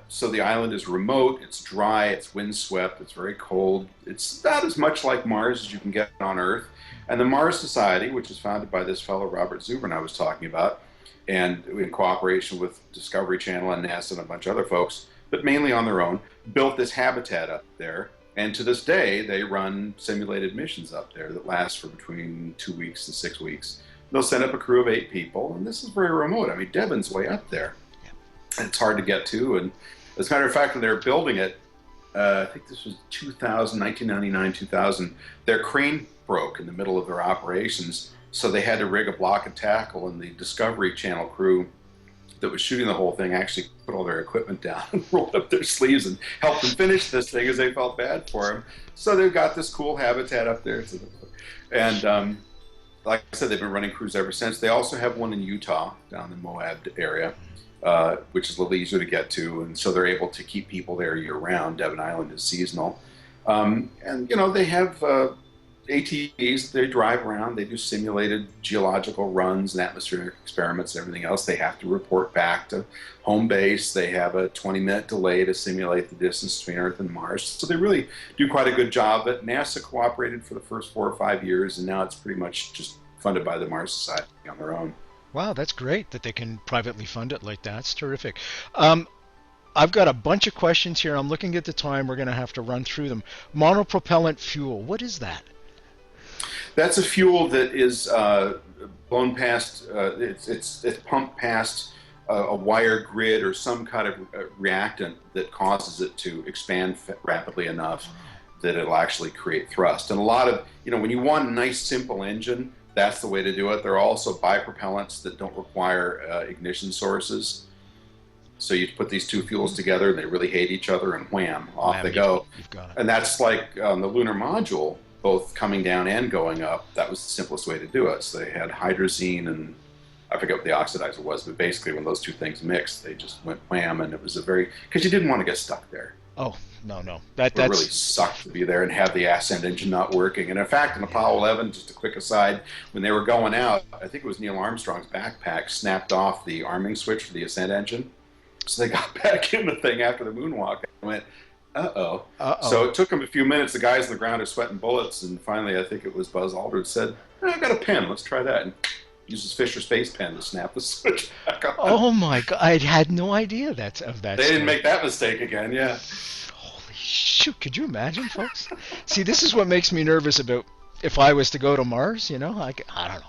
so the island is remote, it's dry, it's windswept, it's very cold. It's about as much like Mars as you can get on Earth. And the Mars Society, which is founded by this fellow Robert Zubrin I was talking about, and in cooperation with Discovery Channel and NASA and a bunch of other folks, but mainly on their own, built this habitat up there. And to this day, they run simulated missions up there that last for between 2 weeks and 6 weeks. They'll send up a crew of 8 people, and this is very remote. I mean, Devon's way up there. And it's hard to get to, and as a matter of fact, when they were building it, I think this was 1999, 2000, their crane broke in the middle of their operations, so they had to rig a block and tackle, and the Discovery Channel crew that was shooting the whole thing actually put all their equipment down and rolled up their sleeves and helped them finish this thing as they felt bad for them. So they've got this cool habitat up there. And like I said, they've been running crews ever since. They also have one in Utah, down in the Moab area. Which is a little easier to get to, and so they're able to keep people there year-round. Devon Island is seasonal. And, they have ATVs. They drive around. They do simulated geological runs and atmospheric experiments and everything else. They have to report back to home base. They have a 20-minute delay to simulate the distance between Earth and Mars. So they really do quite a good job. But NASA cooperated for the first 4 or 5 years, and now it's pretty much just funded by the Mars Society on their own. Wow, that's great that they can privately fund it like that. It's terrific. I've got a bunch of questions here. I'm looking at the time. We're going to have to run through them. Monopropellant fuel, what is that? That's a fuel that is blown past, it's pumped past a wire grid or some kind of reactant that causes it to expand rapidly enough that it'll actually create thrust. And a lot of, when you want a nice simple engine, that's the way to do it. There are also bipropellants that don't require ignition sources. So you put these two fuels together, and they really hate each other, and wham, off they go. You've got it. And that's like on the lunar module, both coming down and going up. That was the simplest way to do it. So they had hydrazine, and I forget what the oxidizer was, but basically when those two things mixed, they just went wham, and it was because you didn't want to get stuck there. Oh, no. It really sucked to be there and have the ascent engine not working. And in fact, in Apollo 11, just a quick aside, when they were going out, I think it was Neil Armstrong's backpack snapped off the arming switch for the ascent engine. So they got back in the thing after the moonwalk and went, uh-oh. Uh-oh. So it took them a few minutes. The guys on the ground are sweating bullets, and finally, I think it was Buzz Aldrin said, I got a pen. Let's try that. And uses Fisher Space Pen to snap the switch back on. Oh my God! I had no idea of that. They didn't make that mistake again. Yeah. Holy shoot! Could you imagine, folks? See, this is what makes me nervous about if I was to go to Mars. I don't know.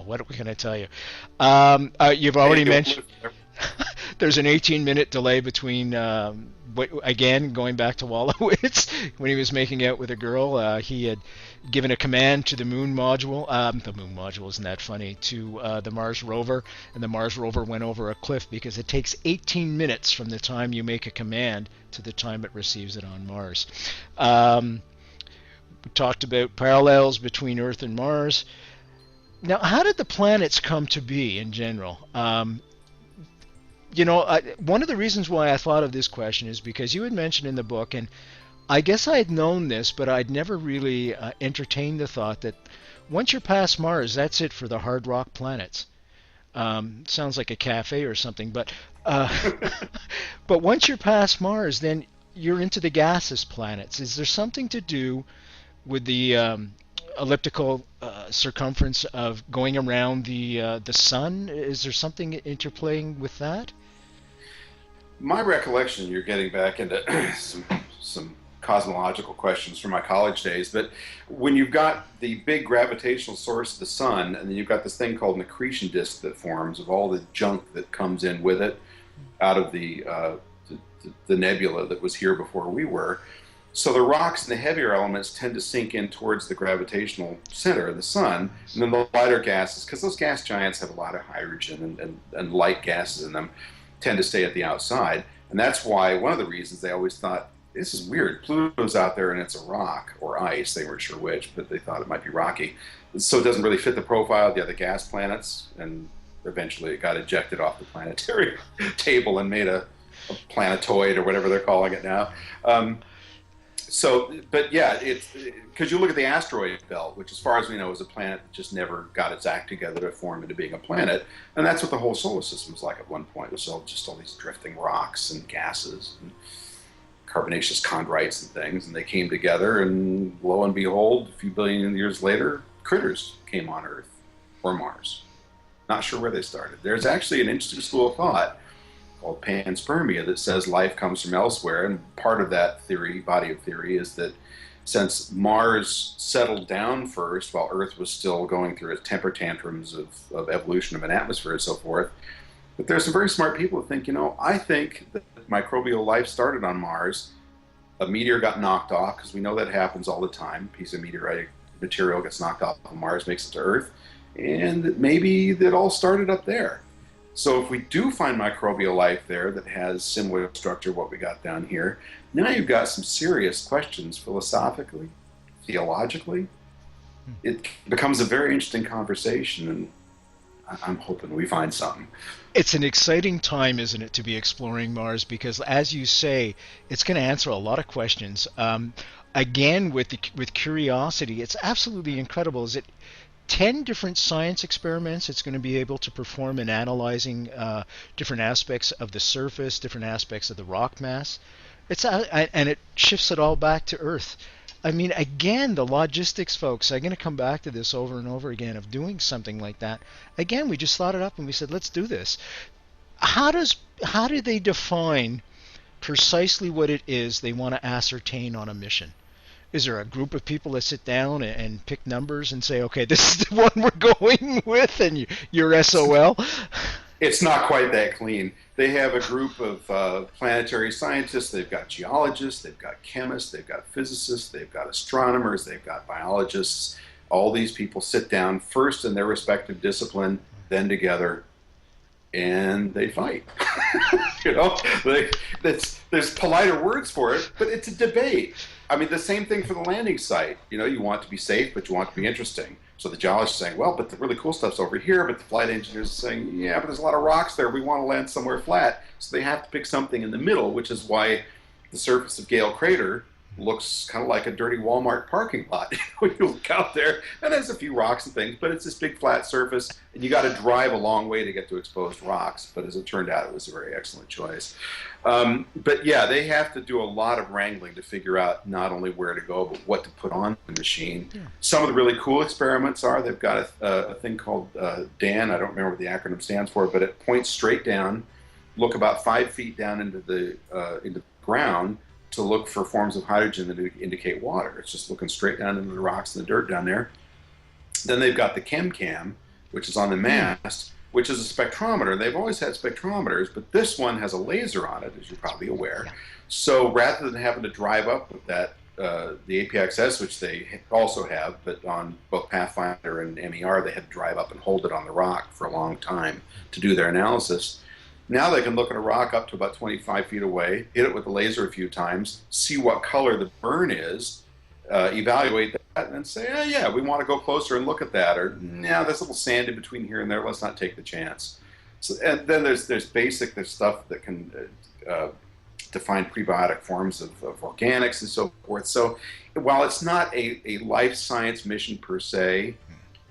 What can I tell you? You've already mentioned there's an 18-minute delay between. Again, going back to Wolowitz, when he was making out with a girl, he had given a command to the moon module. The moon module, isn't that funny? To the Mars rover, and the Mars rover went over a cliff because it takes 18 minutes from the time you make a command to the time it receives it on Mars. We talked about parallels between Earth and Mars. Now, how did the planets come to be in general? One of the reasons why I thought of this question is because you had mentioned in the book, and I guess I had known this, but I'd never really entertained the thought that once you're past Mars, that's it for the hard rock planets. Sounds like a cafe or something, but but once you're past Mars, then you're into the gaseous planets. Is there something to do with the elliptical circumference of going around the sun? Is there something interplaying with that? My recollection, you're getting back into some cosmological questions from my college days, but when you've got the big gravitational source of the sun, and then you've got this thing called an accretion disk that forms of all the junk that comes in with it out of the nebula that was here before we were. So the rocks and the heavier elements tend to sink in towards the gravitational center of the sun, and then the lighter gases, because those gas giants have a lot of hydrogen and light gases in them, tend to stay at the outside. And that's why one of the reasons they always thought, this is weird, Pluto's out there and it's a rock or ice, they weren't sure which, but they thought it might be rocky. So it doesn't really fit the profile of the other gas planets, and eventually it got ejected off the planetary table and made a planetoid or whatever they're calling it now. But yeah, it's because you look at the asteroid belt, which as far as we know is a planet that just never got its act together to form into being a planet, and that's what the whole solar system was like at one point. It was just all these drifting rocks and gases and carbonaceous chondrites and things, and they came together, and lo and behold, a few billion years later, critters came on Earth or Mars. Not sure where they started. There's actually an interesting school of thought called panspermia that says life comes from elsewhere, and part of that theory, body of theory, is that since Mars settled down first while Earth was still going through its temper tantrums of evolution of an atmosphere and so forth, but there's some very smart people who think, I think that microbial life started on Mars. A meteor got knocked off, because we know that happens all the time. A piece of meteoritic material gets knocked off of Mars, makes it to Earth, and maybe that all started up there. So if we do find microbial life there that has similar structure to what we got down here, now you've got some serious questions philosophically, theologically. It becomes a very interesting conversation, and I'm hoping we find something. It's an exciting time, isn't it, to be exploring Mars, because as you say, it's going to answer a lot of questions. Again, with curiosity, it's absolutely incredible. Is it 10 different science experiments it's going to be able to perform in analyzing different aspects of the surface, different aspects of the rock mass. And it shifts it all back to Earth. I mean, again, the logistics, folks, I'm going to come back to this over and over again of doing something like that. Again, we just thought it up and we said, let's do this. How do they define precisely what it is they want to ascertain on a mission? Is there a group of people that sit down and pick numbers and say, okay, this is the one we're going with, and you're SOL? It's not quite that clean. They have a group of planetary scientists. They've got geologists, they've got chemists, they've got physicists, they've got astronomers, they've got biologists. All these people sit down first in their respective discipline, then together, and they fight. There's politer words for it, but it's a debate. I mean, the same thing for the landing site. You want to be safe, but you want to be interesting. So the geologist is saying, well, but the really cool stuff's over here. But the flight engineers are saying, yeah, but there's a lot of rocks there. We want to land somewhere flat. So they have to pick something in the middle, which is why the surface of Gale Crater looks kind of like a dirty Walmart parking lot when you look out there, and there's a few rocks and things, but it's this big flat surface, and you got to drive a long way to get to exposed rocks. But as it turned out, it was a very excellent choice. But yeah, they have to do a lot of wrangling to figure out not only where to go, but what to put on the machine. Yeah. Some of the really cool experiments are, they've got a thing called DAN, I don't remember what the acronym stands for, but it points straight down, look about 5 feet down into the ground to look for forms of hydrogen that indicate water. It's just looking straight down into the rocks and the dirt down there. Then they've got the ChemCam, which is on the mast, which is a spectrometer. They've always had spectrometers, but this one has a laser on it, as you're probably aware. Yeah. So rather than having to drive up with that, the APXS, which they also have, but on both Pathfinder and MER, they had to drive up and hold it on the rock for a long time to do their analysis. Now they can look at a rock up to about 25 feet away, hit it with a laser a few times, see what color the burn is, evaluate that, and then say, oh, yeah, we want to go closer and look at that. Or, nah, there's a little sand in between here and there. Let's not take the chance. So, and then there's stuff that can define prebiotic forms of organics and so forth. So while it's not a life science mission per se,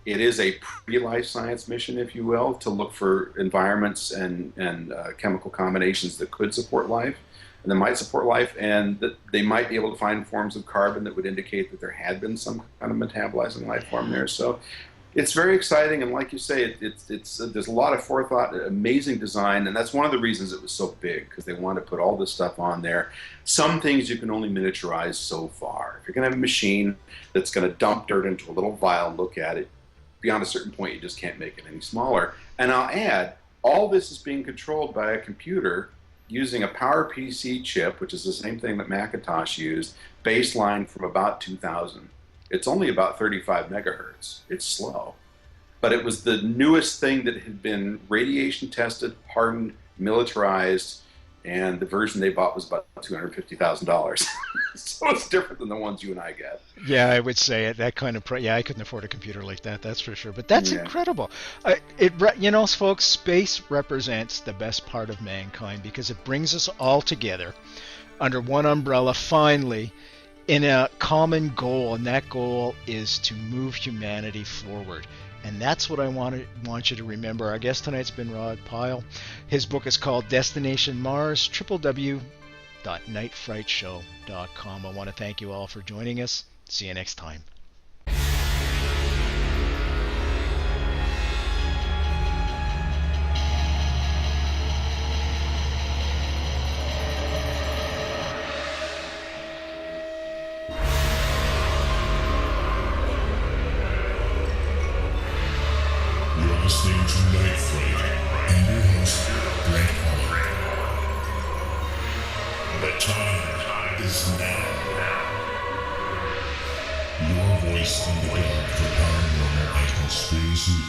it is a pre-life science mission, if you will, to look for environments and chemical combinations that could support life, and that might support life, and that they might be able to find forms of carbon that would indicate that there had been some kind of metabolizing life form there. So it's very exciting, and like you say, there's a lot of forethought, amazing design, and that's one of the reasons it was so big, because they want to put all this stuff on there. Some things you can only miniaturize so far. If you're going to have a machine that's going to dump dirt into a little vial and look at it, beyond a certain point, you just can't make it any smaller. And I'll add, all this is being controlled by a computer using a PowerPC chip, which is the same thing that Macintosh used, baseline from about 2000. It's only about 35 megahertz. It's slow. But it was the newest thing that had been radiation tested, hardened, militarized, and the version they bought was about $250,000. So it's different than the ones you and I get. Yeah, I would say it. That kind of I couldn't afford a computer like that. That's for sure. But that's incredible. Folks, space represents the best part of mankind because it brings us all together under one umbrella. Finally, in a common goal, and that goal is to move humanity forward. And that's what I want you to remember. Our guest tonight's been Rod Pyle. His book is called Destination Mars, www.nightfrightshow.com. I want to thank you all for joining us. See you next time. Listening to Night Fright and your host, Brent Holland. The time is now. Your voice in the dark for paranormal and conspiracy